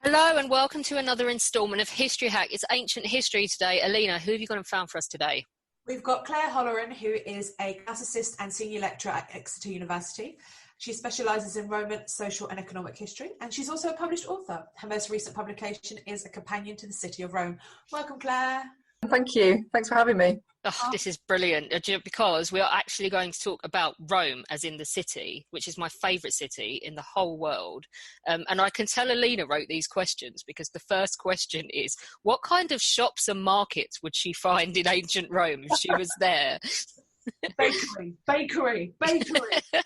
Hello and welcome to another instalment of History Hack. It's ancient history today. Alina, who have you got and found for us today? We've got Claire Holleran, who is a classicist and senior lecturer at Exeter University. She specialises in Roman, social and economic history, and she's also a published author. Her most recent publication is A Companion to the City of Rome. Welcome, Claire. Thank you. Thanks for having me. Oh, this is brilliant because we are actually going to talk about Rome as in the city, which is my favourite city in the whole world. And I can tell Alina wrote these questions because the first question is, what kind of shops and markets would she find in ancient Rome if she was there? Bakery.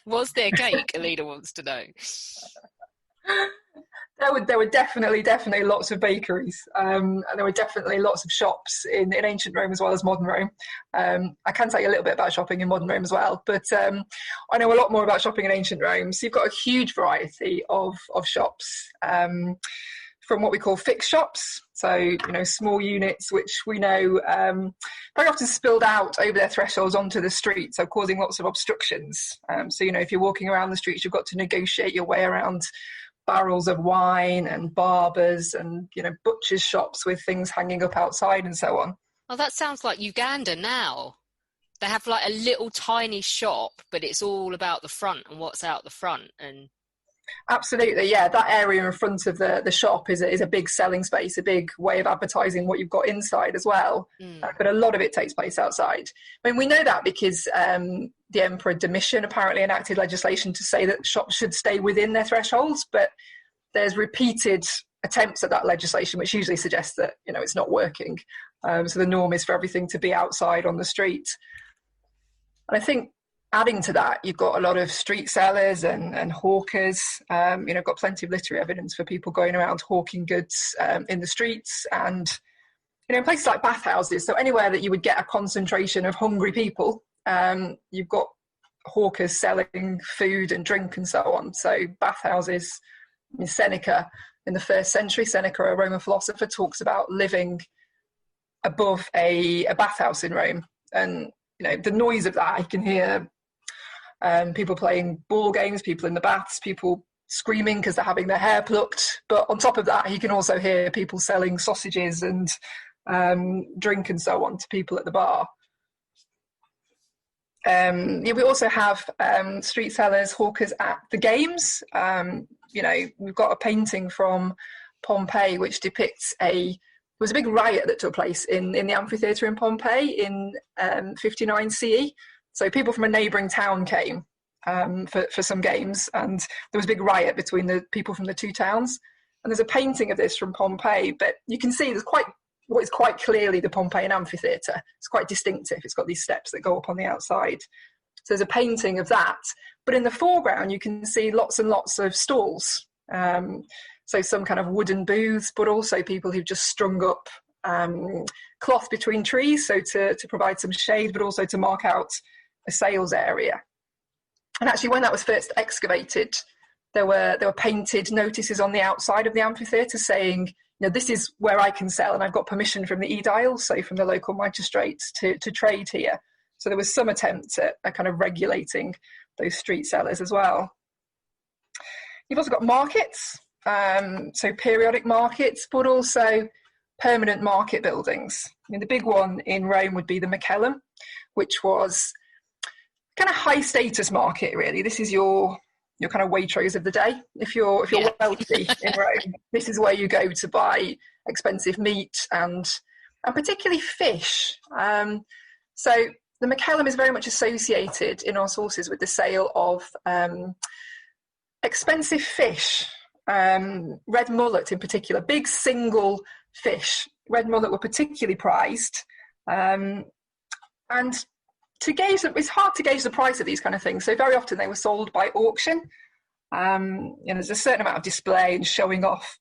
Was there cake? Alina wants to know. There were definitely lots of bakeries. And there were definitely lots of shops in ancient Rome as well as modern Rome. I can tell you a little bit about shopping in modern Rome as well, but I know a lot more about shopping in ancient Rome. So you've got a huge variety of shops, from what we call fixed shops. So, small units, which we know very often spilled out over their thresholds onto the street, so causing lots of obstructions. So, if you're walking around the streets, you've got to negotiate your way around barrels of wine and barbers and butchers' shops with things hanging up outside and so on. Oh, that sounds like Uganda now. They have like a little tiny shop, but it's all about the front and what's out the front. And absolutely, yeah, that area in front of the shop is a big selling space, a big way of advertising what you've got inside as well. But a lot of it takes place outside. I mean, we know that because the Emperor Domitian apparently enacted legislation to say that shops should stay within their thresholds, but there's repeated attempts at that legislation, which usually suggests that, it's not working. So the norm is for everything to be outside on the street. And I think adding to that, you've got a lot of street sellers and hawkers. Got plenty of literary evidence for people going around hawking goods in the streets and, in places like bathhouses. So anywhere that you would get a concentration of hungry people, you've got hawkers selling food and drink and so on. So bathhouses, Seneca in the 1st century, Seneca, a Roman philosopher, talks about living above a bathhouse in Rome. And, the noise of that, you can hear people playing ball games, people in the baths, people screaming because they're having their hair plucked. But on top of that, you can also hear people selling sausages and drink and so on to people at the bar. We also have street sellers, hawkers at the games. We've got a painting from Pompeii which depicts there was a big riot that took place in the amphitheatre in Pompeii in 59 CE. So people from a neighbouring town came for some games, and there was a big riot between the people from the two towns. And there's a painting of this from Pompeii, but you can see there's what is quite clearly the Pompeian amphitheatre. It's quite distinctive. It's got these steps that go up on the outside. So there's a painting of that. But in the foreground, you can see lots and lots of stalls. So some kind of wooden booths, but also people who've just strung up cloth between trees, so to provide some shade, but also to mark out a sales area. And actually, when that was first excavated, there were painted notices on the outside of the amphitheatre saying, this is where I can sell, and I've got permission from the aedile, so from the local magistrates, to trade here. So there was some attempt at kind of regulating those street sellers as well. You've also got markets, so periodic markets, but also permanent market buildings. The big one in Rome would be the Macellum, which was kind of high status market, really. This is your kind of Waitrose of the day. If you're wealthy in Rome, this is where you go to buy expensive meat and particularly fish. So the Macellum is very much associated in our sources with the sale of expensive fish, red mullet in particular, big single fish. Red mullet were particularly prized. And to gauge them, it's hard to gauge the price of these kind of things. So very often they were sold by auction. There's a certain amount of display and showing off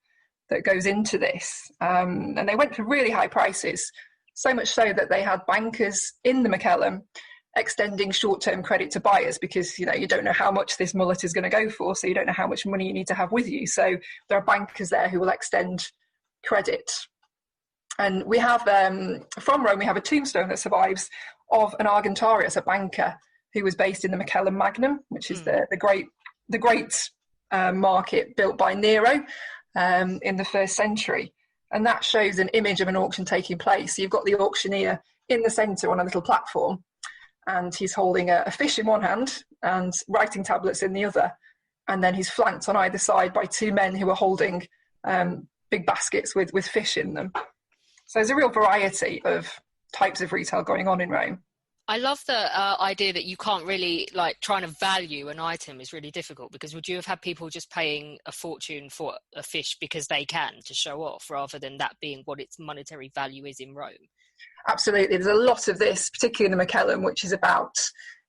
that goes into this. And they went for really high prices, so much so that they had bankers in the Macellum extending short-term credit to buyers because, you don't know how much this mullet is going to go for, so you don't know how much money you need to have with you. So there are bankers there who will extend credit. And we have, from Rome, we have a tombstone that survives of an Argentarius, a banker, who was based in the Macellum Magnum, which is the great market built by Nero. in the 1st century. And that shows an image of an auction taking place. So you've got the auctioneer in the centre on a little platform, and he's holding a fish in one hand and writing tablets in the other. And then he's flanked on either side by 2 men who are holding big baskets with fish in them. So there's a real variety of types of retail going on in Rome. I love the idea that you can't really, like, trying to value an item is really difficult, because would you have had people just paying a fortune for a fish because they can, to show off, rather than that being what its monetary value is in Rome? Absolutely. There's a lot of this, particularly in the Macellum, which is about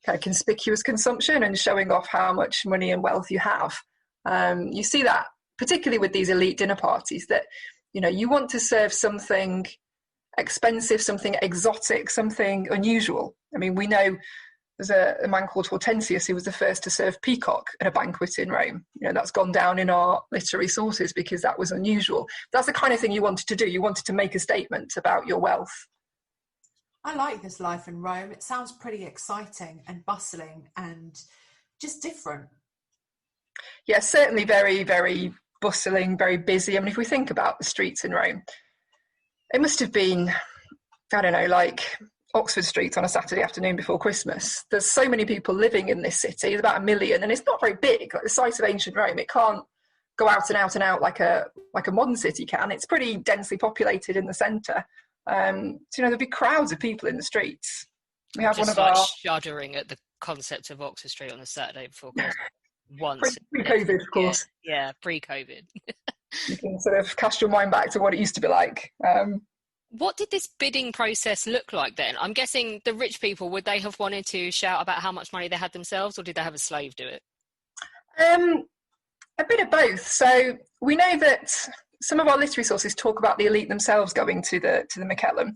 kind of conspicuous consumption and showing off how much money and wealth you have. You see that particularly with these elite dinner parties, that, you know, you want to serve something expensive, something exotic, something unusual. I mean, we know there's a man called Hortensius who was the first to serve peacock at a banquet in Rome. You know, that's gone down in our literary sources because that was unusual. That's the kind of thing you wanted to do. You wanted to make a statement about your wealth. I like this life in Rome. It sounds pretty exciting and bustling and just different. Yeah, certainly very, very bustling, very busy. I mean, if we think about the streets in Rome, it must have been, I don't know, like Oxford Street on a Saturday afternoon before Christmas. There's so many people living in this city. There's about 1 million, and it's not very big. Like the size of ancient Rome, it can't go out and out and out like a modern city can. It's pretty densely populated in the centre. So, you know, there'll be crowds of people in the streets. We have just one of our shuddering at the concept of Oxford Street on a Saturday before Christmas. Once pre-COVID, of course. Yeah, pre-COVID. You can sort of cast your mind back to what it used to be like. What did this bidding process look like then? I'm guessing the rich people, would they have wanted to shout about how much money they had themselves, or did they have a slave do it? A bit of both. So we know that some of our literary sources talk about the elite themselves going to the Macellum,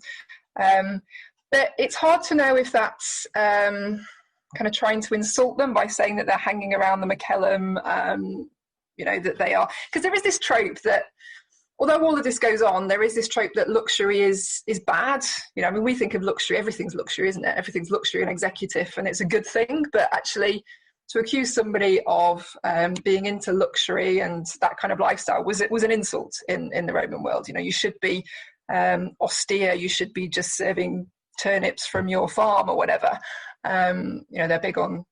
but it's hard to know if that's kind of trying to insult them by saying that they're hanging around the Macellum, you know, that they are. Because there is this trope that, although all of this goes on, there is this trope that luxury is bad. You know, I mean, we think of luxury, everything's luxury, isn't it? Everything's luxury and executive, and it's a good thing. But actually, to accuse somebody of being into luxury and that kind of lifestyle was an insult in the Roman world. You know, you should be austere, you should be just serving turnips from your farm or whatever. You know, they're big on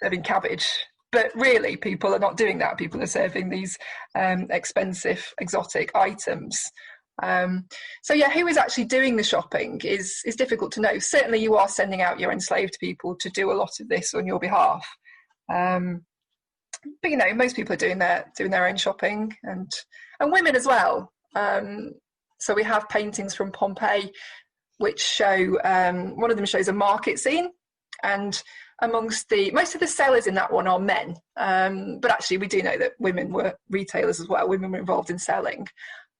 serving cabbage, but really people are not doing that. People are serving these expensive, exotic items. So yeah, who is actually doing the shopping is difficult to know. Certainly you are sending out your enslaved people to do a lot of this on your behalf. But you know, most people are doing their own shopping, and women as well. So we have paintings from Pompeii which show, one of them shows a market scene, and amongst most of the sellers in that one are men, but actually we do know that women were retailers as well. Women were involved in selling,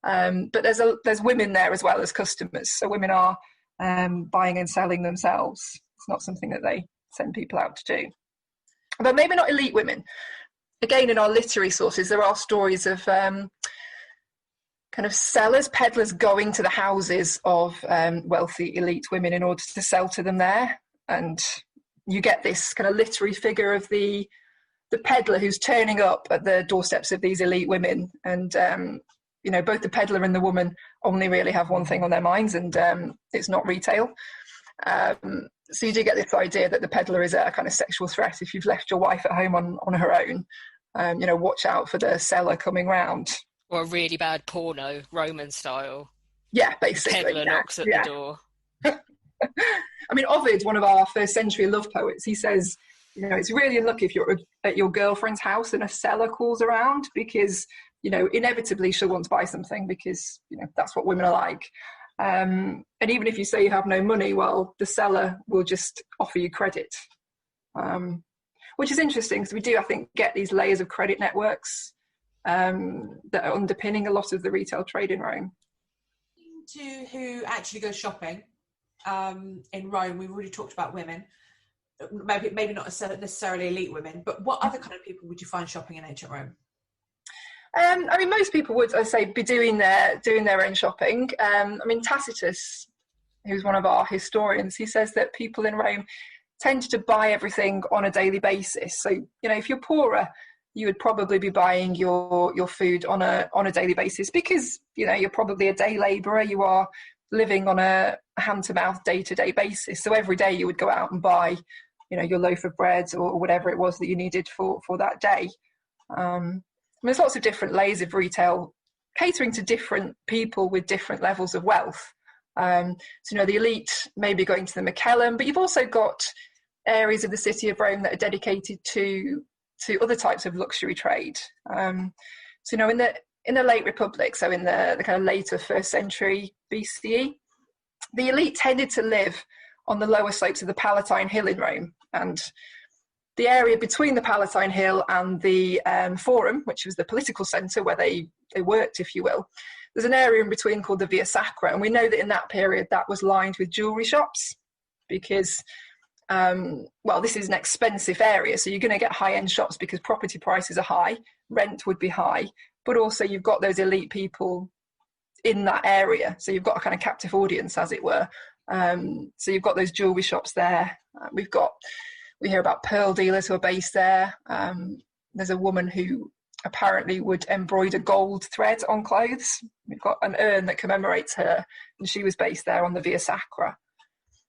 but there's women there as well as customers, so women are buying and selling themselves. It's not something that they send people out to do, but maybe not elite women. Again, in our literary sources there are stories of kind of sellers, peddlers going to the houses of wealthy elite women in order to sell to them there, and you get this kind of literary figure of the peddler who's turning up at the doorsteps of these elite women, and you know, both the peddler and the woman only really have one thing on their minds, and it's not retail. So you do get this idea that the peddler is a kind of sexual threat. If you've left your wife at home on her own, you know, watch out for the seller coming round. Or a really bad porno, Roman style. Yeah, basically. Peddler knocks at the door. I mean, Ovid, one of our first century love poets, he says, you know, it's really unlucky if you're at your girlfriend's house and a seller calls around, because, you know, inevitably she'll want to buy something, because, you know, that's what women are like. And even if you say you have no money, well, the seller will just offer you credit, which is interesting, because we do, I think, get these layers of credit networks that are underpinning a lot of the retail trade in Rome. To who actually goes shopping in Rome, we've already talked about women, maybe not necessarily elite women, but what other kind of people would you find shopping in ancient Rome? I mean, most people would, I'd say, be doing their own shopping. I mean, Tacitus, who's one of our historians, he says that people in Rome tend to buy everything on a daily basis. So, you know, if you're poorer, you would probably be buying your food on a daily basis, because you're probably a day labourer. You are living on a hand-to-mouth, day-to-day basis. So every day you would go out and buy, your loaf of bread or whatever it was that you needed for that day. There's lots of different layers of retail catering to different people with different levels of wealth. So the elite may be going to the McKellen, but you've also got areas of the city of Rome that are dedicated to other types of luxury trade. So in the late Republic, so in the kind of later 1st century BCE, the elite tended to live on the lower slopes of the Palatine Hill in Rome, and the area between the Palatine Hill and the Forum, which was the political centre where they worked, if you will. There's an area in between called the Via Sacra, and we know that in that period that was lined with jewellery shops, because this is an expensive area, so you're going to get high-end shops because property prices are high, rent would be high, but also you've got those elite people in that area, so you've got a kind of captive audience, as it were. So you've got those jewellery shops there. We hear about pearl dealers who are based there. There's a woman who apparently would embroider gold thread on clothes. We've got an urn that commemorates her, and she was based there on the Via Sacra.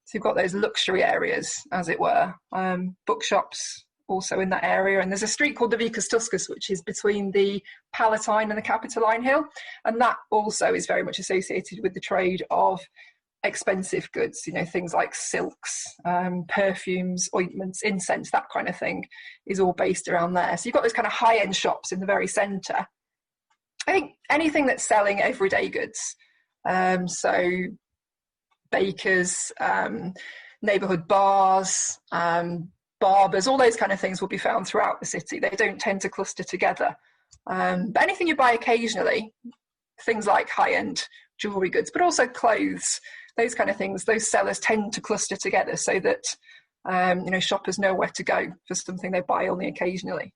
So you've got those luxury areas, as it were. Bookshops also in that area. And there's a street called the Vicus Tuscus, which is between the Palatine and the Capitoline Hill. And that also is very much associated with the trade of expensive goods, things like silks, perfumes, ointments, incense, that kind of thing is all based around there. So you've got those kind of high-end shops in the very centre. I think anything that's selling everyday goods, so bakers, neighbourhood bars, barbers, all those kind of things will be found throughout the city. They don't tend to cluster together. But anything you buy occasionally, things like high-end jewellery goods, but also clothes, those kind of things, those sellers tend to cluster together so that shoppers know where to go for something they buy only occasionally.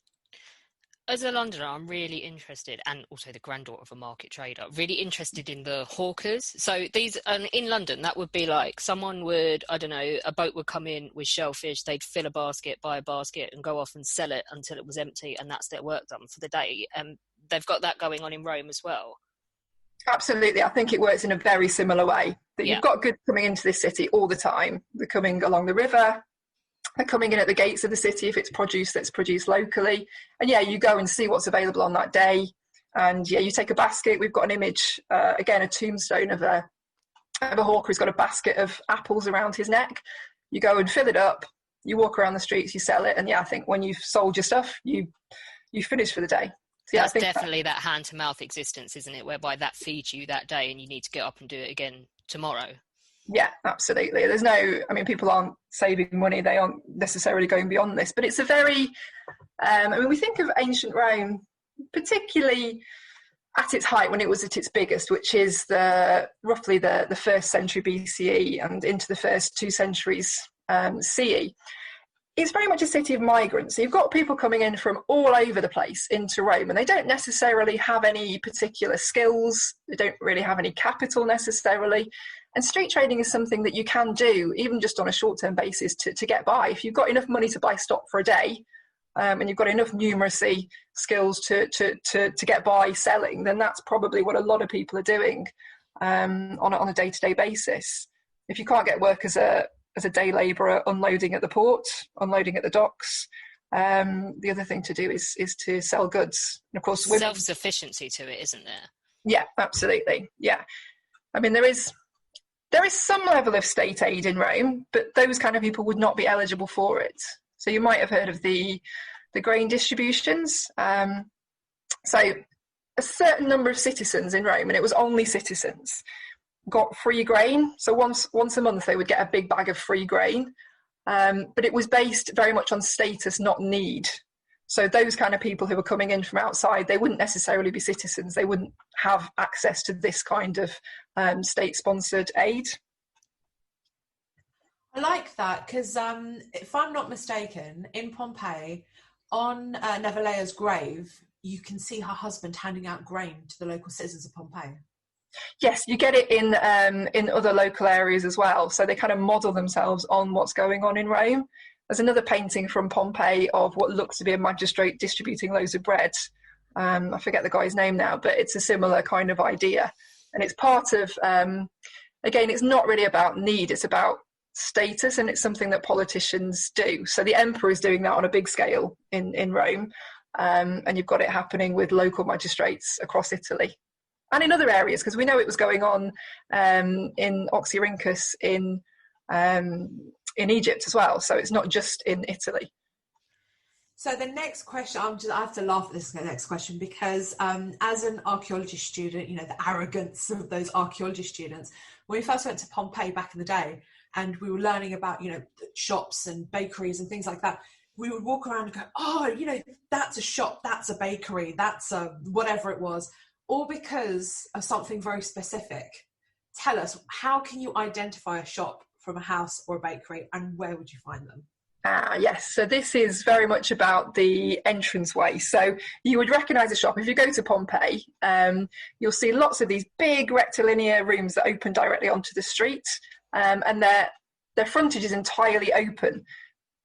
As a Londoner, I'm really interested, and also the granddaughter of a market trader, really interested in the hawkers. So these, in London, that would be like someone would, I don't know, a boat would come in with shellfish, they'd fill a basket, buy a basket and go off and sell it until it was empty, and that's their work done for the day. They've got that going on in Rome as well. Absolutely. I think it works in a very similar way. That you've got goods coming into this city all the time. They're coming along the river. They're coming in at the gates of the city if it's produce that's produced locally. And you go and see what's available on that day. And you take a basket. We've got an image, again, a tombstone of a hawker who's got a basket of apples around his neck. You go and fill it up. You walk around the streets, you sell it. And I think when you've sold your stuff, you finish for the day. So, that's definitely that hand-to-mouth existence, isn't it? Whereby that feeds you that day and you need to get up and do it again tomorrow. Yeah, absolutely. People aren't saving money. They aren't necessarily going beyond this. But it's a very, we think of ancient Rome, particularly at its height when it was at its biggest, which is roughly the 1st century BCE and into the first 2 centuries CE. It's very much a city of migrants. So you've got people coming in from all over the place into Rome, and they don't necessarily have any particular skills. They don't really have any capital necessarily. And street trading is something that you can do, even just on a short-term basis, to get by. If you've got enough money to buy stock for a day, and you've got enough numeracy skills to get by selling, then that's probably what a lot of people are doing on a day-to-day basis. If you can't get work as a day labourer, unloading at the port, unloading at the docks, the other thing to do is to sell goods. And of course, self-sufficiency to it, isn't there? Yeah, absolutely. Yeah, there is some level of state aid in Rome, but those kind of people would not be eligible for it. So you might have heard of the grain distributions. So a certain number of citizens in Rome, and it was only citizens, got free grain. So once a month they would get a big bag of free grain, but it was based very much on status, not need. So those kind of people who were coming in from outside, they wouldn't necessarily be citizens. They wouldn't have access to this kind of state-sponsored aid. I like that because if I'm not mistaken, in Pompeii, on Nevilea's grave, you can see her husband handing out grain to the local citizens of Pompeii. Yes, you get it in other local areas as well. So they kind of model themselves on what's going on in Rome. There's another painting from Pompeii of what looks to be a magistrate distributing loaves of bread. I forget the guy's name now, but it's a similar kind of idea. And it's part of, again, it's not really about need, it's about status, and it's something that politicians do. So the emperor is doing that on a big scale in Rome, and you've got it happening with local magistrates across Italy. And in other areas, because we know it was going on in Oxyrhynchus in Egypt as well. So it's not just in Italy. So the next question, I have to laugh at this next question because as an archaeology student, you know, the arrogance of those archaeology students, when we first went to Pompeii back in the day and we were learning about, you know, shops and bakeries and things like that, we would walk around and go, oh, you know, that's a shop, that's a bakery, that's a whatever it was, all because of something very specific. Tell us, how can you identify a shop from a house or a bakery, and where would you find them? Yes, so this is very much about the entranceway. So you would recognise a shop. If you go to Pompeii, you'll see lots of these big rectilinear rooms that open directly onto the street, and their frontage is entirely open.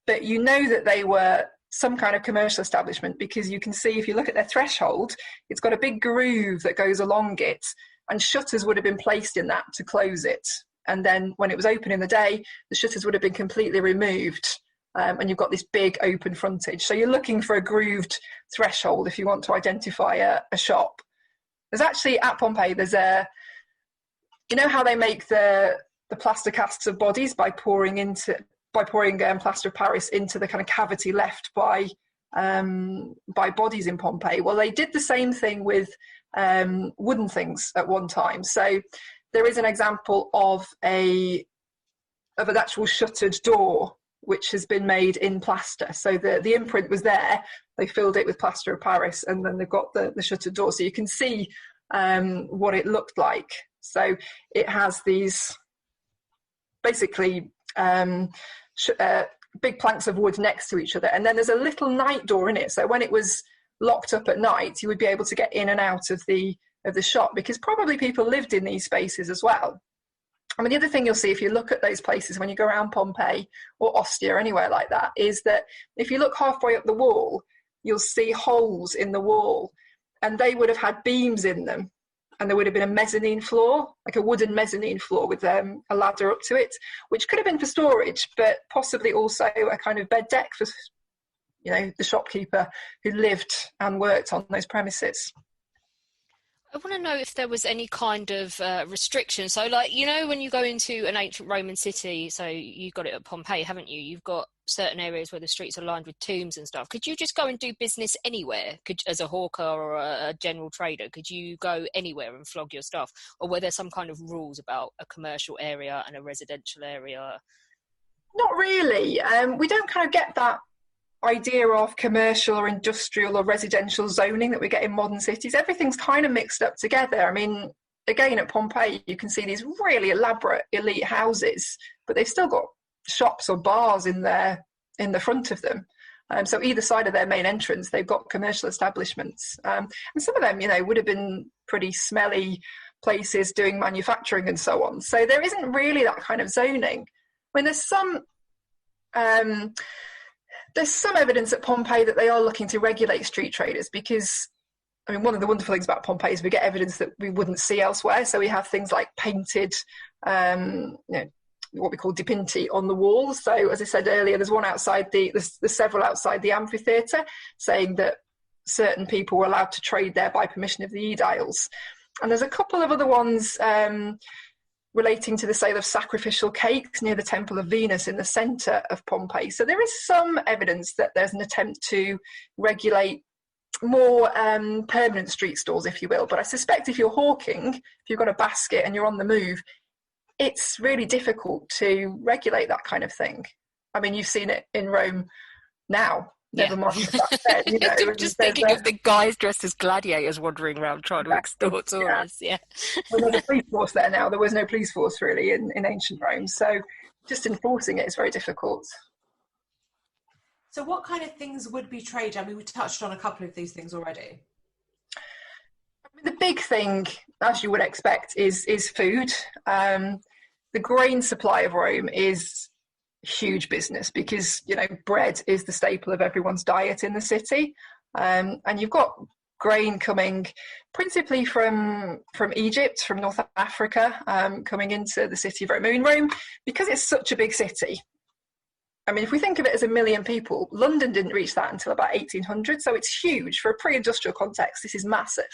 But you know that they were some kind of commercial establishment because you can see, if you look at their threshold, it's got a big groove that goes along it, and shutters would have been placed in that to close it. And then when it was open in the day, the shutters would have been completely removed. And you've got this big open frontage. So you're looking for a grooved threshold if you want to identify a shop. There's actually, at Pompeii, there's you know how they make the plaster casts of bodies by pouring plaster of Paris into the kind of cavity left by bodies in Pompeii? Well, they did the same thing with wooden things at one time. So there is an example of an actual shuttered door, which has been made in plaster. So the imprint was there, they filled it with plaster of Paris, and then they've got the shuttered door. So you can see what it looked like. So it has these basically big planks of wood next to each other. And then there's a little night door in it. So when it was locked up at night, you would be able to get in and out of the shop, because probably people lived in these spaces as well. I mean, the other thing you'll see if you look at those places when you go around Pompeii or Ostia or anywhere like that is that if you look halfway up the wall, you'll see holes in the wall, and they would have had beams in them, and there would have been a mezzanine floor, like a wooden mezzanine floor with a ladder up to it, which could have been for storage, but possibly also a kind of bed deck for, you know, the shopkeeper who lived and worked on those premises. I want to know if there was any kind of restriction. So, like, you know, when you go into an ancient Roman city, so you've got it at Pompeii, haven't you? You've got certain areas where the streets are lined with tombs and stuff. Could you just go and do business anywhere? As a hawker or a general trader, could you go anywhere and flog your stuff? Or were there some kind of rules about a commercial area and a residential area? Not really. We don't kind of get that idea of commercial or industrial or residential zoning that we get in modern cities. Everything's kind of mixed up together. I mean, again, at Pompeii, you can see these really elaborate elite houses, but they've still got shops or bars in the front of them. So either side of their main entrance, they've got commercial establishments. And some of them, you know, would have been pretty smelly places doing manufacturing and so on. So there isn't really that kind of zoning. I mean, there's some evidence at Pompeii that they are looking to regulate street traders, because, I mean, one of the wonderful things about Pompeii is we get evidence that we wouldn't see elsewhere. So we have things like painted, you know, what we call dipinti on the walls. So as I said earlier, there's one outside there's several outside the amphitheatre saying that certain people were allowed to trade there by permission of the aediles. And there's a couple of other ones relating to the sale of sacrificial cakes near the Temple of Venus in the centre of Pompeii. So there is some evidence that there's an attempt to regulate more permanent street stalls, if you will. But I suspect if you're hawking, if you've got a basket and you're on the move, it's really difficult to regulate that kind of thing. I mean, you've seen it in Rome now. Never mind that said, you know. I'm just thinking of the guys dressed as gladiators wandering around trying to extort tourists. Yeah. Well, there's a police force there now. There was no police force really in ancient Rome, so just enforcing it is very difficult. So, what kind of things would be traded? I mean, we touched on a couple of these things already. I mean, the big thing, as you would expect, is food. The grain supply of Rome is huge business because, you know, bread is the staple of everyone's diet in the city. And you've got grain coming principally from Egypt, from North Africa, coming into the city of Rome. I mean, Rome, because it's such a big city, I mean, if we think of it as 1 million people, London didn't reach that until about 1800, so it's huge. For a pre-industrial context, this is massive.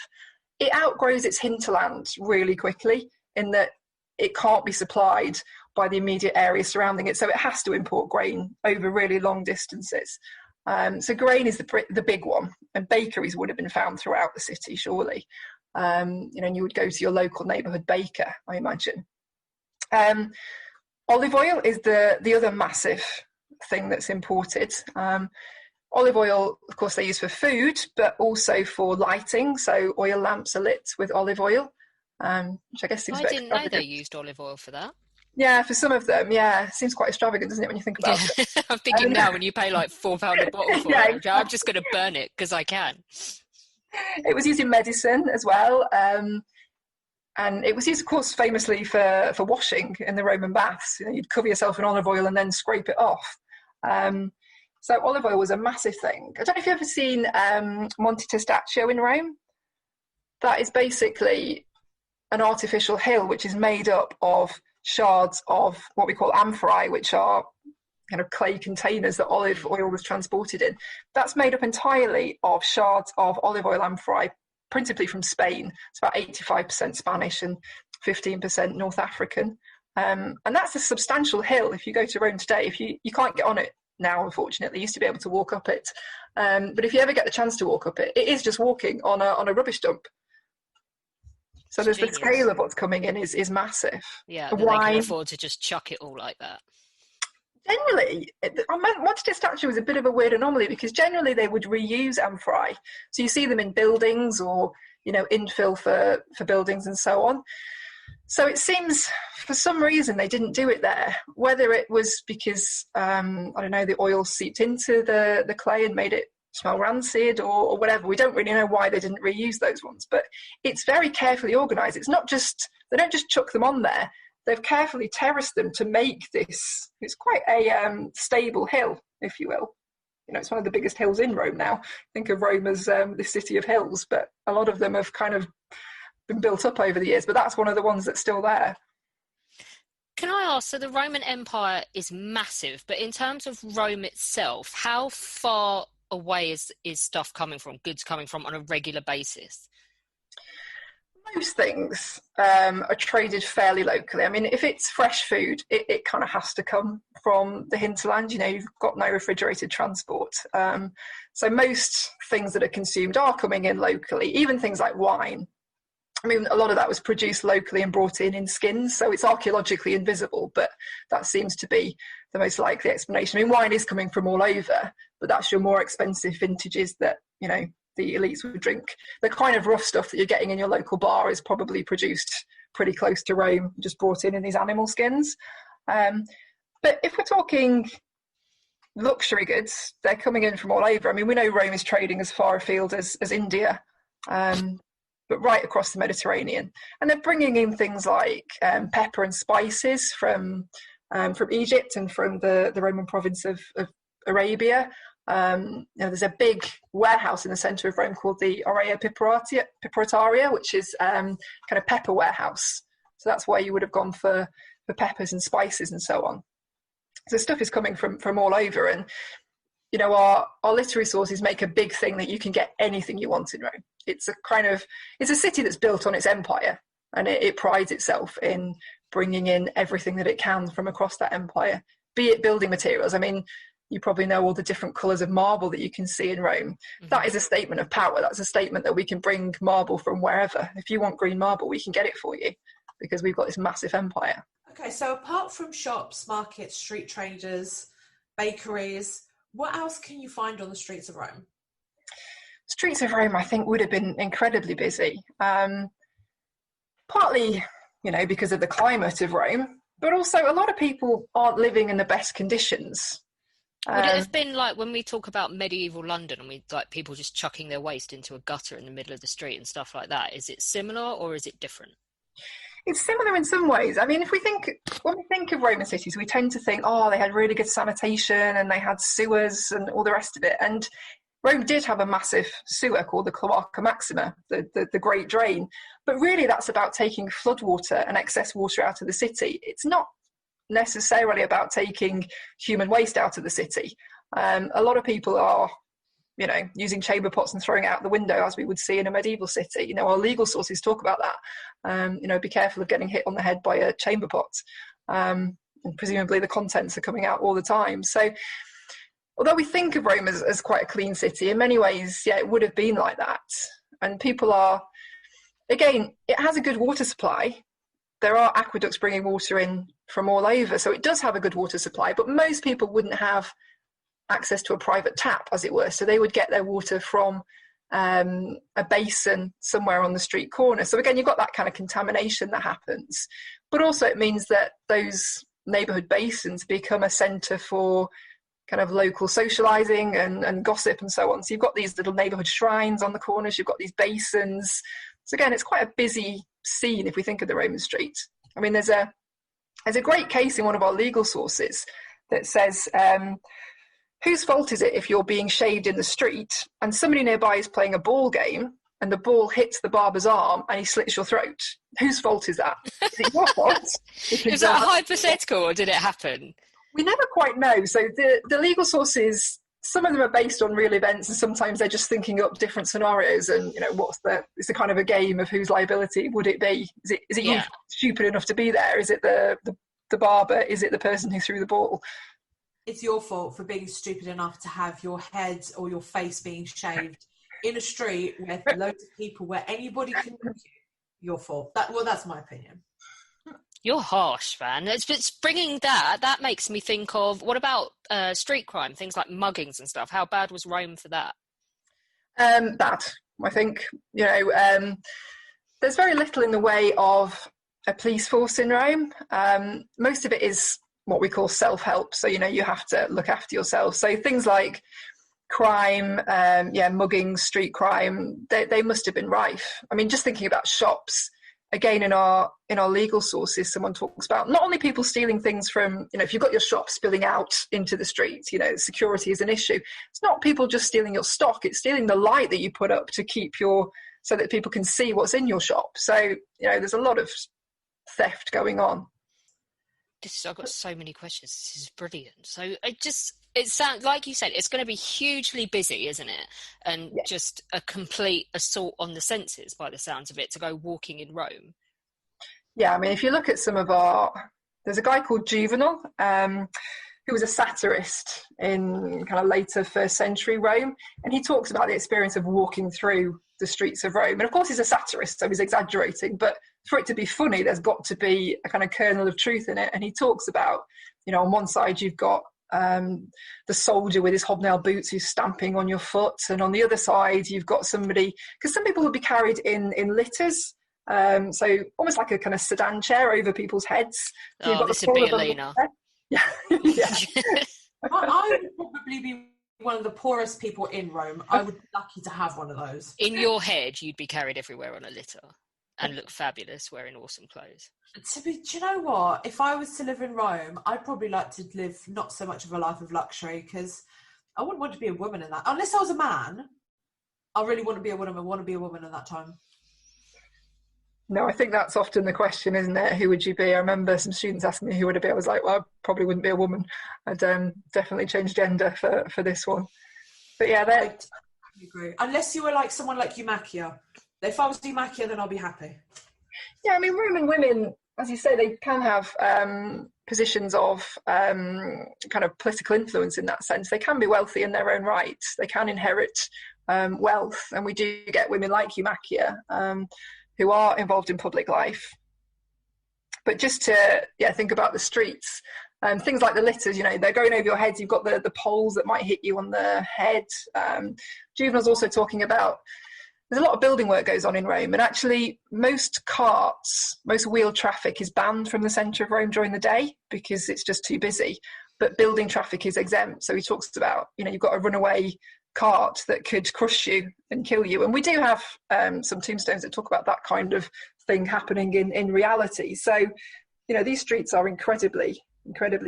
It outgrows its hinterland really quickly in that it can't be supplied by the immediate area surrounding it, so it has to import grain over really long distances. So grain is the big one, and bakeries would have been found throughout the city, surely. You know, and you would go to your local neighbourhood baker, I imagine. Olive oil is the other massive thing that's imported. Olive oil, of course, they use for food, but also for lighting. So oil lamps are lit with olive oil, which I guess seems. I didn't know they used olive oil for that. Yeah, for some of them, yeah. Seems quite extravagant, doesn't it, when you think about it? I'm thinking now when you pay like £4 a bottle for it, exactly. I'm just going to burn it because I can. It was used in medicine as well. And it was used, of course, famously for washing in the Roman baths. You know, you'd cover yourself in olive oil and then scrape it off. So olive oil was a massive thing. I don't know if you've ever seen Monte Testaccio in Rome. That is basically an artificial hill which is made up of shards of what we call amphorae, which are kind of clay containers that olive oil was transported in. That's made up entirely of shards of olive oil amphorae, principally from Spain. It's about 85% Spanish and 15% North African. And that's a substantial hill. If you go to Rome today, you can't get on it now, unfortunately. You used to be able to walk up it. But if you ever get the chance to walk up it, it is just walking on a rubbish dump. So the scale of what's coming in is massive. Yeah, they can afford to just chuck it all like that. Generally, Monte Testaccio was a bit of a weird anomaly because generally they would reuse amphorae. So you see them in buildings or, you know, infill for buildings and so on. So it seems for some reason they didn't do it there, whether it was because, I don't know, the oil seeped into the clay and made it smell rancid or whatever. We don't really know why they didn't reuse those ones, but it's very carefully organised. It's not just, they don't just chuck them on there. They've carefully terraced them to make this, it's quite a stable hill, if you will. You know, it's one of the biggest hills in Rome now. Think of Rome as the city of hills, but a lot of them have kind of been built up over the years, but that's one of the ones that's still there. Can I ask, so the Roman Empire is massive, but in terms of Rome itself, how far away is stuff coming from, goods coming from on a regular basis? Most things are traded fairly locally. I mean, if it's fresh food, it kind of has to come from the hinterland. You know, you've got no refrigerated transport. So most things that are consumed are coming in locally, even things like wine. I mean, a lot of that was produced locally and brought in skins, so it's archaeologically invisible, but that seems to be the most likely explanation. I mean, wine is coming from all over, but that's your more expensive vintages that, you know, the elites would drink. The kind of rough stuff that you're getting in your local bar is probably produced pretty close to Rome, just brought in these animal skins. But if we're talking luxury goods, they're coming in from all over. I mean, we know Rome is trading as far afield as India, but right across the Mediterranean. And they're bringing in things like pepper and spices from Egypt and from the Roman province of Arabia. You know, there's a big warehouse in the centre of Rome called the Aurea Piperataria, which is kind of pepper warehouse. So that's where you would have gone for peppers and spices and so on. So stuff is coming from all over. And, you know, our literary sources make a big thing that you can get anything you want in Rome. It's a city that's built on its empire, and it prides itself in bringing in everything that it can from across that empire, be it building materials. I mean, you probably know all the different colours of marble that you can see in Rome. Mm-hmm. That is a statement of power. That's a statement that we can bring marble from wherever. If you want green marble, we can get it for you because we've got this massive empire. Okay, so apart from shops, markets, street traders, bakeries, what else can you find on the streets of Rome? Streets of Rome, I think, would have been incredibly busy. Partly, you know, because of the climate of Rome, but also a lot of people aren't living in the best conditions. Would it have been like when we talk about medieval London and we like people just chucking their waste into a gutter in the middle of the street and stuff like that? Is it similar or is it different? It's similar in some ways. I mean, when we think of Roman cities, we tend to think, oh, they had really good sanitation and they had sewers and all the rest of it. And Rome did have a massive sewer called the Cloaca Maxima, the Great Drain. But really, that's about taking floodwater and excess water out of the city. It's not necessarily about taking human waste out of the city. A lot of people are, using chamber pots and throwing it out the window, as we would see in a medieval city. Our legal sources talk about that. Be careful of getting hit on the head by a chamber pot. And presumably the contents are coming out all the time. So although we think of Rome as quite a clean city, in many ways, it would have been like that. And people are, again, it has a good water supply. There are aqueducts bringing water in from all over. So it does have a good water supply, but most people wouldn't have access to a private tap, as it were. So they would get their water from a basin somewhere on the street corner. So again, you've got that kind of contamination that happens. But also it means that those neighbourhood basins become a centre for kind of local socialising and gossip and so on. So you've got these little neighbourhood shrines on the corners, you've got these basins. So again, it's quite a busy scene if we think of the Roman street. I mean, there's a great case in one of our legal sources that says, whose fault is it if you're being shaved in the street and somebody nearby is playing a ball game and the ball hits the barber's arm and he slits your throat? Whose fault is that? Is it your fault? Is that a hypothetical, or did it happen? We never quite know. So the legal sources, some of them are based on real events, and sometimes they're just thinking up different scenarios. And it's a kind of a game of whose liability would it be? Is it you stupid enough to be there? Is it the barber? Is it the person who threw the ball? It's your fault for being stupid enough to have your head or your face being shaved in a street with loads of people where anybody can look at you. Your fault. That's my opinion. You're harsh, man. It's bringing that makes me think of, what about street crime, things like muggings and stuff? How bad was Rome for that? Bad, I think. There's very little in the way of a police force in Rome. Most of it is what we call self-help. So, you have to look after yourself. So things like crime, mugging, street crime, they must have been rife. I mean, just thinking about shops, again, in our legal sources, someone talks about not only people stealing things from, if you've got your shop spilling out into the streets, security is an issue. It's not people just stealing your stock, it's stealing the light that you put up to keep so that people can see what's in your shop. So, there's a lot of theft going on. I've got so many questions. This is brilliant. So it sounds like you said, it's going to be hugely busy, isn't it? And just a complete assault on the senses by the sounds of it, to go walking in Rome. Yeah, I mean, if you look at there's a guy called Juvenal, who was a satirist in kind of later first century Rome. And he talks about the experience of walking through the streets of Rome. And of course he's a satirist, so he's exaggerating, but for it to be funny, there's got to be a kind of kernel of truth in it. And he talks about, on one side you've got the soldier with his hobnail boots who's stamping on your foot, and on the other side you've got somebody, because some people would be carried in litters, so almost like a kind of sedan chair over people's heads. So this would be Alina. Yeah. I would probably be one of the poorest people in Rome. I would be lucky to have one of those. In your head, you'd be carried everywhere on a litter and look fabulous wearing awesome clothes. Do you know what? If I was to live in Rome, I'd probably like to live not so much of a life of luxury, because I wouldn't want to be a woman in that. Unless I was a man, I really want to be a woman. I want to be a woman at that time. No, I think that's often the question, isn't it? Who would you be? I remember some students asking me who would I be. I was like, well, I probably wouldn't be a woman. I'd definitely change gender for this one. But yeah, I agree. Unless you were like someone like Eumachia. If I was Eumachia, then I'll be happy. Yeah, I mean, Roman women, as you say, they can have positions of kind of political influence in that sense. They can be wealthy in their own right. They can inherit wealth. And we do get women like Eumachia who are involved in public life. But just to think about the streets, things like the litters, they're going over your heads. You've got the poles that might hit you on the head. Juvenal's also talking about, there's a lot of building work goes on in Rome, and actually most wheel traffic is banned from the centre of Rome during the day because it's just too busy. But building traffic is exempt. So he talks about, you've got a runaway cart that could crush you and kill you. And we do have some tombstones that talk about that kind of thing happening in reality. So, you know, these streets are incredibly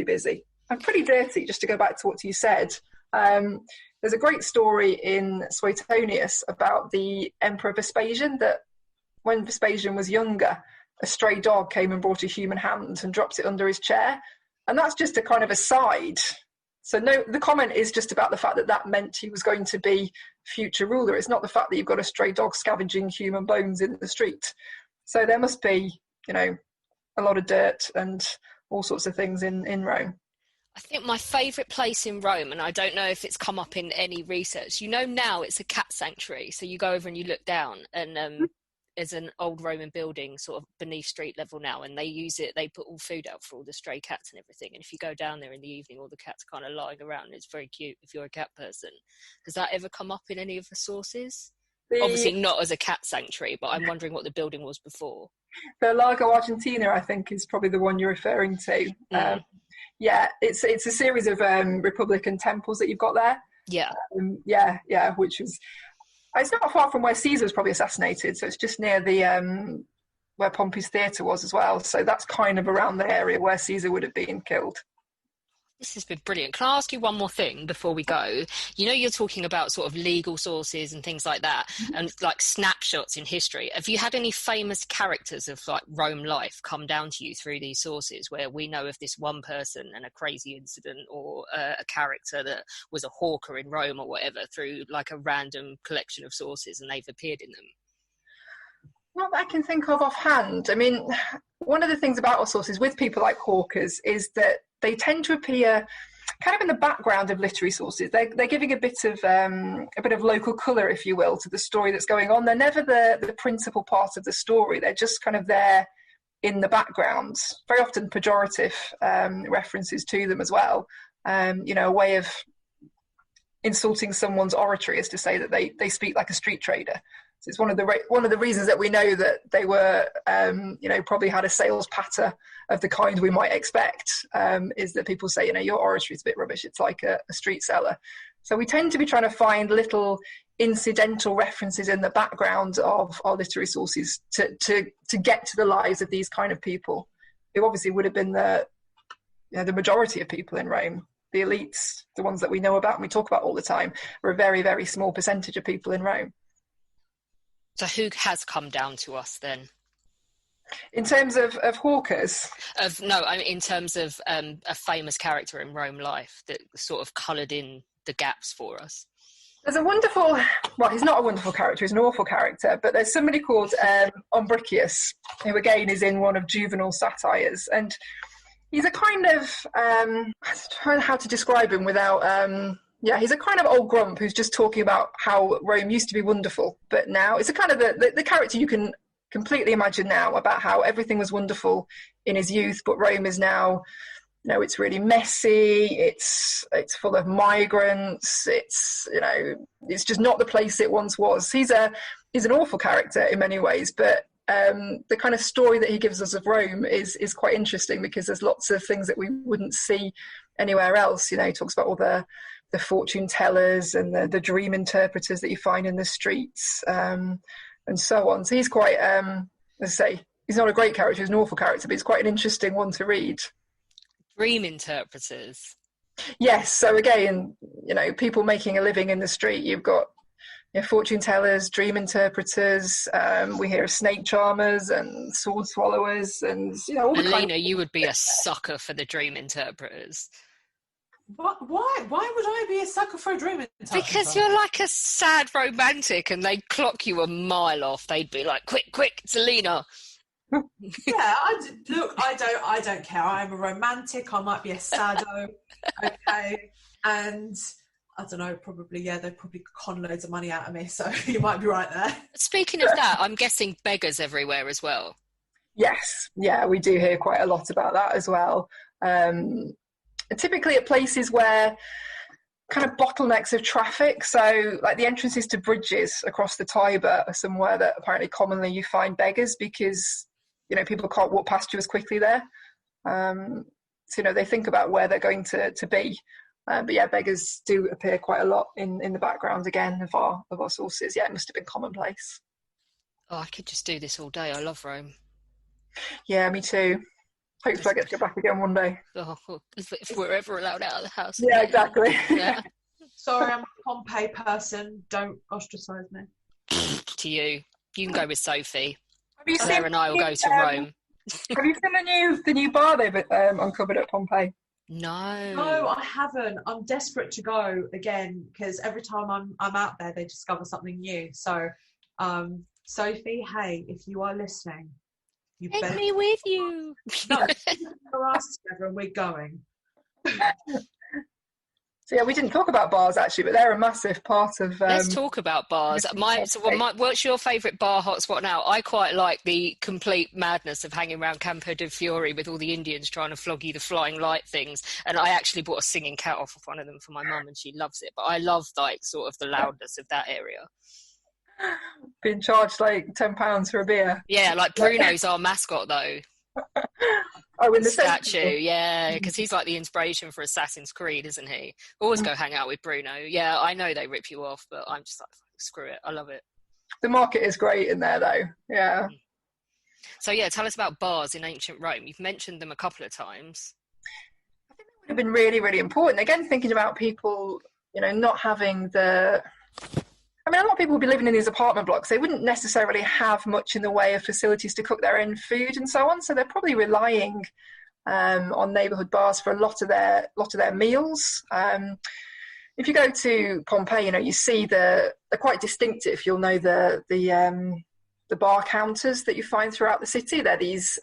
busy and pretty dirty. Just to go back to what you said, there's a great story in Suetonius about the Emperor Vespasian, that when Vespasian was younger, a stray dog came and brought a human hand and dropped it under his chair. And that's just a kind of aside. So no, the comment is just about the fact that that meant he was going to be future ruler. It's not the fact that you've got a stray dog scavenging human bones in the street. So there must be, you know, a lot of dirt and all sorts of things in Rome. I think my favourite place in Rome, and I don't know if it's come up in any research, you know, now it's a cat sanctuary. So you go over and you look down, and there's an old Roman building sort of beneath street level now, and they use it, they put all food out for all the stray cats and everything. And if you go down there in the evening, all the cats are kind of lying around. It's very cute if you're a cat person. Does that ever come up in any of the sources? Obviously not as a cat sanctuary, but I'm wondering what the building was before. The Lago Argentina, I think, is probably the one you're referring to. Yeah, it's a series of Republican temples that you've got there. Yeah, which was, it's not far from where Caesar was probably assassinated, so it's just near the where Pompey's theatre was as well. So that's kind of around the area where Caesar would have been killed. This has been brilliant. Can I ask you one more thing before we go? You know, you're talking about sort of legal sources and things like that, and like snapshots in history. Have you had any famous characters of like Rome life come down to you through these sources, where we know of this one person and a crazy incident, or a character that was a hawker in Rome or whatever, through like a random collection of sources, and they've appeared in them? Not that I can think of offhand. I mean, one of the things about our sources with people like hawkers is that they tend to appear kind of in the background of literary sources. They're giving a bit of local colour, if you will, to the story that's going on. They're never the principal part of the story. They're just kind of there in the background. Very often pejorative references to them as well. You know, a way of insulting someone's oratory is to say that they speak like a street trader. So it's one of the reasons that we know that they were, you know, probably had a sales patter of the kind we might expect, is that people say, you know, your oratory is a bit rubbish. It's like a street seller. So we tend to be trying to find little incidental references in the background of our literary sources to get to the lives of these kind of people, who obviously would have been the majority of people in Rome. The elites, the ones that we know about and we talk about all the time, are a very, very small percentage of people in Rome. So who has come down to us then? In terms of hawkers? In terms of a famous character in Rome life that sort of coloured in the gaps for us. There's a wonderful, well, he's not a wonderful character, he's an awful character, but there's somebody called Umbricius, who again is in one of Juvenal's satires. And he's a kind of, I don't know how to describe him without... he's a kind of old grump who's just talking about how Rome used to be wonderful, but now it's a kind of the character you can completely imagine now, about how everything was wonderful in his youth, but Rome is now, you know, it's really messy, it's full of migrants, it's, you know, it's just not the place it once was. He's an awful character in many ways, but the kind of story that he gives us of Rome is quite interesting, because there's lots of things that we wouldn't see anywhere else. You know, he talks about all the fortune tellers and the dream interpreters that you find in the streets, and so on. So he's quite, as I say, he's not a great character, he's an awful character, but he's quite an interesting one to read. Dream interpreters? Yes, so again, you know, people making a living in the street. You've got, you know, fortune tellers, dream interpreters, we hear of snake charmers and sword swallowers, and, you know, all the Alina, you would be a sucker for the dream interpreters. Why would I be a sucker for a dream interpreter? Because you're like a sad romantic, and they'd clock you a mile off. They'd be like, quick, it's Alina. Yeah, I don't care. I'm a romantic. I might be a sado, okay, and I don't know. Probably, yeah, they'd probably con loads of money out of me. So you might be right there. Speaking of that, I'm guessing beggars everywhere as well. Yes, yeah, we do hear quite a lot about that as well. Typically at places where kind of bottlenecks of traffic, so like the entrances to bridges across the Tiber are somewhere that apparently commonly you find beggars, because, you know, people can't walk past you as quickly there. So, you know, they think about where they're going to be. But yeah, beggars do appear quite a lot in the background again of our sources. Yeah, it must have been commonplace. Oh, I could just do this all day. I love Rome. Yeah, me too. Hopefully I get to go back again one day. Oh, if we're ever allowed out of the house. Yeah, exactly. Yeah. Sorry, I'm a Pompeii person. Don't ostracise me. To you. You can go with Sophie. Have you Claire seen and I will go to Rome. Have you seen the new bar they've uncovered at Pompeii? No. No, I haven't. I'm desperate to go again because every time I'm out there, they discover something new. So, Sophie, hey, if you are listening, you Take better me with you. no, we're asked together and we're going. So yeah, we didn't talk about bars actually, but they're a massive part of. Let's talk about bars. What's your favourite bar hotspot now? I quite like the complete madness of hanging around Campo de Fiore with all the Indians trying to flog you the flying light things. And I actually bought a singing cat off of one of them for my mum, and she loves it. But I love like sort of the loudness of that area. Being charged like £10 for a beer. Yeah, like Bruno's our mascot though. Oh, in the statue, yeah, because he's like the inspiration for Assassin's Creed, isn't he? Always go hang out with Bruno. Yeah, I know they rip you off, but I'm just like, screw it. I love it. The market is great in there, though. Yeah. So yeah, tell us about bars in ancient Rome. You've mentioned them a couple of times. I think that would have been really, really important. Again, thinking about people, not having the. I mean, a lot of people would be living in these apartment blocks. They wouldn't necessarily have much in the way of facilities to cook their own food and so on. So they're probably relying on neighbourhood bars for a lot of their meals. If you go to Pompeii, you see they're quite distinctive. You'll know the bar counters that you find throughout the city. They're these.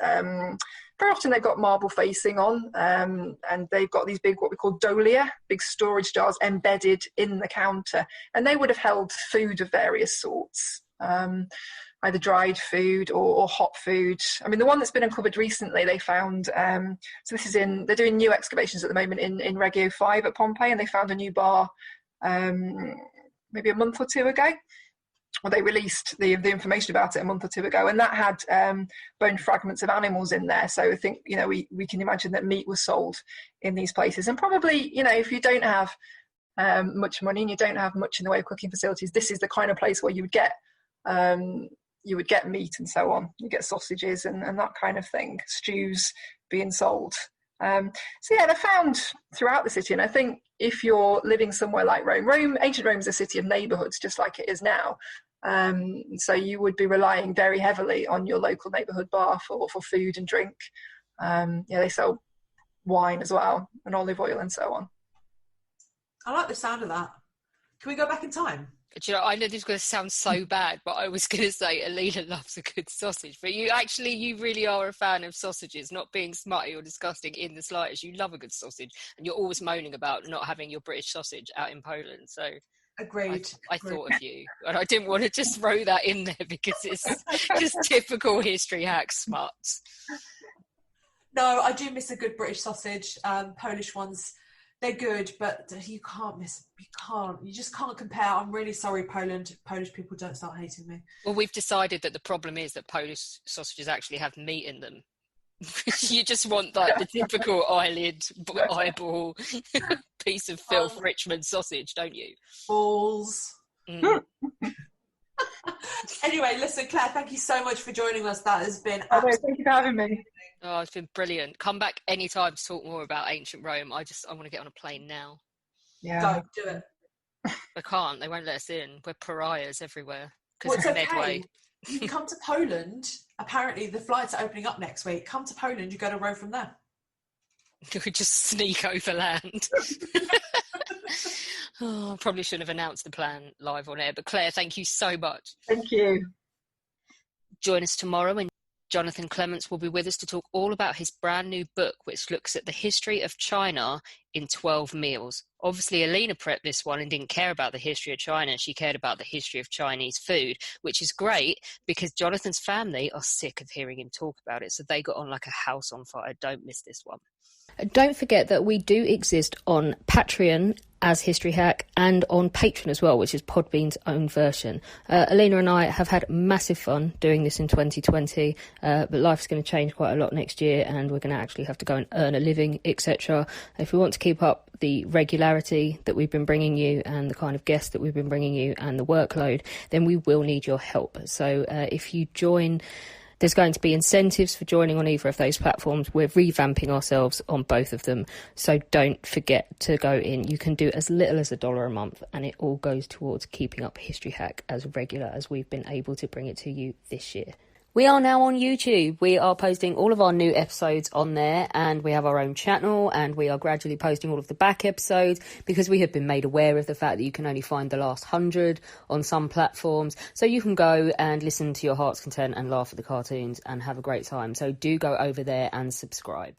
Very often they've got marble facing on, and they've got these big, what we call dolia, big storage jars embedded in the counter. And they would have held food of various sorts, either dried food or hot food. I mean, the one that's been uncovered recently, they found, so they're doing new excavations at the moment in Reggio 5 at Pompeii, and they found a new bar maybe a month or two ago. Well, they released the information about it a month or two ago, and that had bone fragments of animals in there. So I think, we can imagine that meat was sold in these places. And probably, if you don't have much money and you don't have much in the way of cooking facilities, this is the kind of place where you would get meat and so on. You get sausages and that kind of thing, stews being sold. So yeah, they're found throughout the city. And I think if you're living somewhere like ancient Rome is a city of neighbourhoods, just like it is now. So you would be relying very heavily on your local neighbourhood bar for food and drink. They sell wine as well, and olive oil and so on. I like the sound of that. Can we go back in time? Do you know, I know this is going to sound so bad, but I was going to say Alina loves a good sausage. But you really are a fan of sausages, not being smutty or disgusting in the slightest. You love a good sausage, and you're always moaning about not having your British sausage out in Poland. So agreed. I thought of you, and I didn't want to just throw that in there because it's just typical history hack smuts. No, I do miss a good British sausage. Polish ones, they're good, but you just can't compare. I'm really sorry, Poland. Polish people, don't start hating me. Well, we've decided that the problem is that Polish sausages actually have meat in them. You just want like the typical eyeball piece of filth Richmond sausage, don't you? Balls. Anyway, listen, Claire, thank you so much for joining us. That has been thank you for having me. Oh, it's been brilliant. Come back anytime to talk more about ancient Rome. I want to get on a plane now. Yeah. Go, do it. I can't. They won't let us in. We're pariahs everywhere Well, because it's it's Medway. You can come to Poland. Apparently, the flights are opening up next week. Come to Poland. You go to Rome from there. You could just sneak overland. I probably shouldn't have announced the plan live on air. But Claire, thank you so much. Thank you. Join us tomorrow when Jonathan Clements will be with us to talk all about his brand new book, which looks at the history of China in 12 meals. Obviously, Alina prepped this one and didn't care about the history of China. She cared about the history of Chinese food, which is great because Jonathan's family are sick of hearing him talk about it. So they got on like a house on fire. Don't miss this one. Don't forget that we do exist on Patreon as History Hack and on Patreon as well, which is Podbean's own version. Alina and I have had massive fun doing this in 2020, but life's going to change quite a lot next year and we're going to actually have to go and earn a living, etc. If we want to keep up the regularity that we've been bringing you and the kind of guests that we've been bringing you and the workload, then we will need your help. So if you join, there's going to be incentives for joining on either of those platforms. We're revamping ourselves on both of them. So don't forget to go in. You can do as little as $1 a month, and it all goes towards keeping up History Hack as regular as we've been able to bring it to you this year. We are now on YouTube. We are posting all of our new episodes on there, and we have our own channel, and we are gradually posting all of the back episodes because we have been made aware of the fact that you can only find the last 100 on some platforms. So you can go and listen to your heart's content and laugh at the cartoons and have a great time. So do go over there and subscribe.